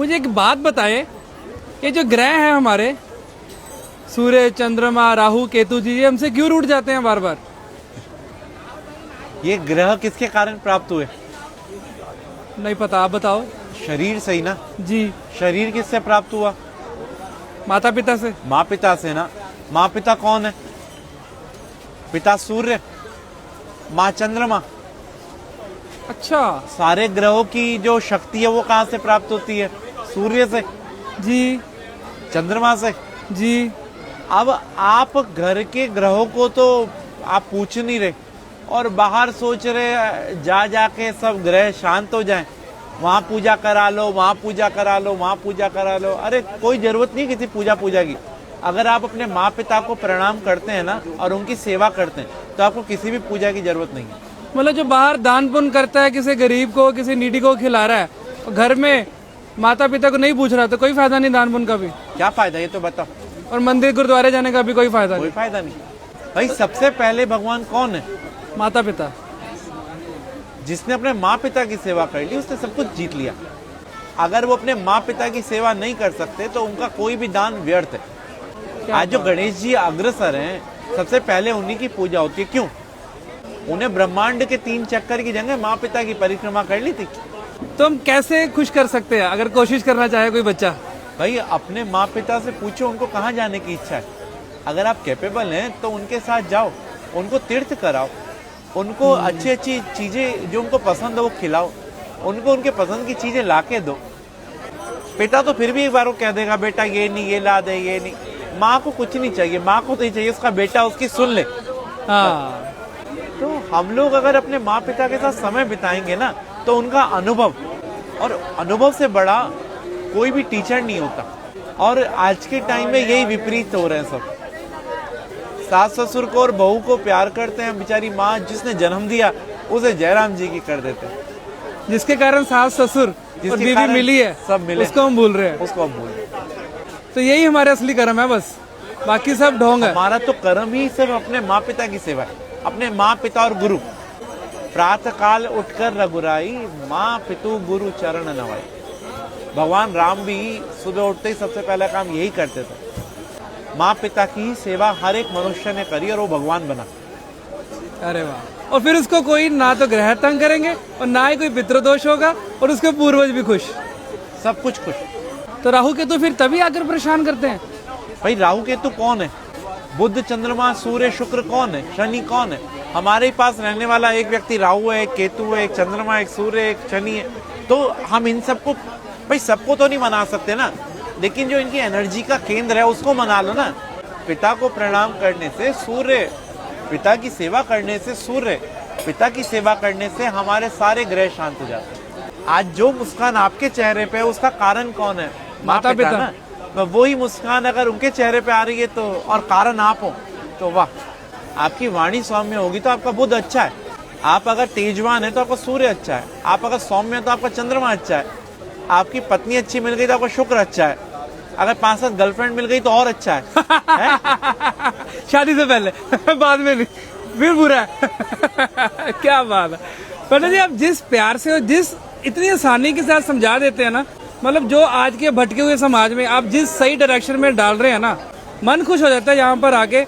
मुझे एक बात बताएं, ये जो ग्रह हैं हमारे सूर्य, चंद्रमा, राहु, केतु जी, ये हमसे क्यों रूठ जाते हैं बार बार? ये ग्रह किसके कारण प्राप्त हुए? नहीं पता, आप बताओ। शरीर से ही ना। जी। शरीर किससे प्राप्त हुआ? माता पिता से। माँ पिता से ना। माँ पिता कौन है? पिता सूर्य, माँ चंद्रमा। अच्छा। सारे ग्रहों की जो शक्ति है वो कहाँ से प्राप्त होती है? सूर्य से। जी। चंद्रमा से। जी। अब आप घर के ग्रहों को तो आप पूछ नहीं रहे और बाहर सोच रहे जा जाके सब ग्रह शांत हो जाएं, वहां पूजा करा लो, वहां पूजा करा लो, वहां पूजा करा लो। अरे कोई जरूरत नहीं किसी पूजा की। अगर आप अपने माँ पिता को प्रणाम करते हैं ना और उनकी सेवा करते हैं तो आपको किसी भी पूजा की जरूरत नहीं है। मतलब जो बाहर दान पुण्य करता है, किसी गरीब को, किसी नीडी को खिला रहा है, और घर में माता पिता को नहीं पूछ रहा, तो कोई फायदा नहीं दान पुण्य का भी। क्या फायदा ये तो बताओ। और मंदिर गुरुद्वारे जाने का भी कोई फायदा कोई फायदा नहीं। भाई सबसे पहले भगवान कौन है? माता पिता। जिसने अपने माँ पिता की सेवा कर ली उसने सब कुछ जीत लिया। अगर वो अपने माँ पिता की सेवा नहीं कर सकते तो उनका कोई भी दान व्यर्थ है। आज जो गणेश जी अग्रसर हैं, सबसे पहले उन्हीं की पूजा होती है। क्यों? उन्हें ब्रह्मांड के 3 चक्कर की जगह माँ पिता की परिक्रमा कर ली थी। तो हम कैसे खुश कर सकते हैं अगर कोशिश करना चाहे कोई बच्चा? भाई अपने माँ पिता से पूछो उनको कहाँ जाने की इच्छा है। अगर आप कैपेबल हैं तो उनके साथ जाओ, उनको तीर्थ कराओ, उनको अच्छी अच्छी चीजें जो उनको पसंद है वो खिलाओ, उनको उनके पसंद की चीजें ला के दो। पिता तो फिर भी एक बार वो कह देगा बेटा ये नहीं, ये ला दे, ये नहीं। माँ को कुछ नहीं चाहिए, माँ को तो ही चाहिए उसका बेटा उसकी सुन ले। हाँ। तो हम लोग अगर अपने माँ पिता के साथ समय बिताएंगे ना तो उनका अनुभव, और अनुभव से बड़ा कोई भी टीचर नहीं होता। और आज के टाइम में यही विपरीत हो रहे हैं सब। सास ससुर को और बहू को प्यार करते हैं, बेचारी माँ जिसने जन्म दिया उसे जयराम जी की कर देते हैं। जिसके कारण सास ससुर और बीवी मिली है, सब मिले, उसको हम भूल रहे हैं। उसको हम भूल रहे हैं। तो यही हमारे असली कर्म है, बस बाकी सब ढोंग है। हमारा तो कर्म ही सिर्फ अपने माँ पिता की सेवा है, अपने माँ पिता और गुरु। प्रातः काल उठकर रघुराई, माँ पितु गुरु चरण नवाई। भगवान राम भी सुबह उठते ही सबसे पहला काम यही करते थे। माँ पिता की सेवा हर एक मनुष्य ने करी और वो भगवान बना। अरे वाह। और फिर उसको कोई ना तो ग्रह तंग करेंगे और ना ही कोई पितृदोष होगा और उसके पूर्वज भी खुश, सब कुछ खुश। तो राहु केतु फिर तभी आकर परेशान करते हैं। भाई राहु केतु कौन है? बुध, चंद्रमा, सूर्य, शुक्र कौन है? शनि कौन है? हमारे पास रहने वाला एक व्यक्ति राहु है, एक केतु है, एक चंद्रमा, एक सूर्य, एक शनि है। तो हम इन सबको, भाई सबको तो नहीं मना सकते ना, लेकिन जो इनकी एनर्जी का केंद्र है उसको मना लो ना। पिता को प्रणाम करने से सूर्य, पिता की सेवा करने से सूर्य, पिता की सेवा करने से हमारे सारे ग्रह शांत हो जाते हैं। आज जो मुस्कान आपके चेहरे पे है उसका कारण कौन है? माता पिता ना। तो वही मुस्कान अगर उनके चेहरे पे आ रही है तो, और कारण आप हो, तो वाह। आपकी वाणी सौम्य होगी तो आपका बुध अच्छा है। आप अगर तेजवान है तो आपका सूर्य अच्छा है। आप अगर सौम्य है तो आपका चंद्रमा अच्छा है। आपकी पत्नी अच्छी मिल गई तो आपका शुक्र अच्छा है। अगर 5-7 गर्लफ्रेंड मिल गई तो और अच्छा है, शादी से पहले बाद में नहीं, फिर बुरा है। क्या बात है पंडित जी, आप जिस प्यार से और जिस इतनी आसानी के साथ समझा देते हैं ना, मतलब जो आज के भटके हुए समाज में आप जिस सही डायरेक्शन में डाल रहे हैं ना, मन खुश हो जाता है यहाँ पर आके।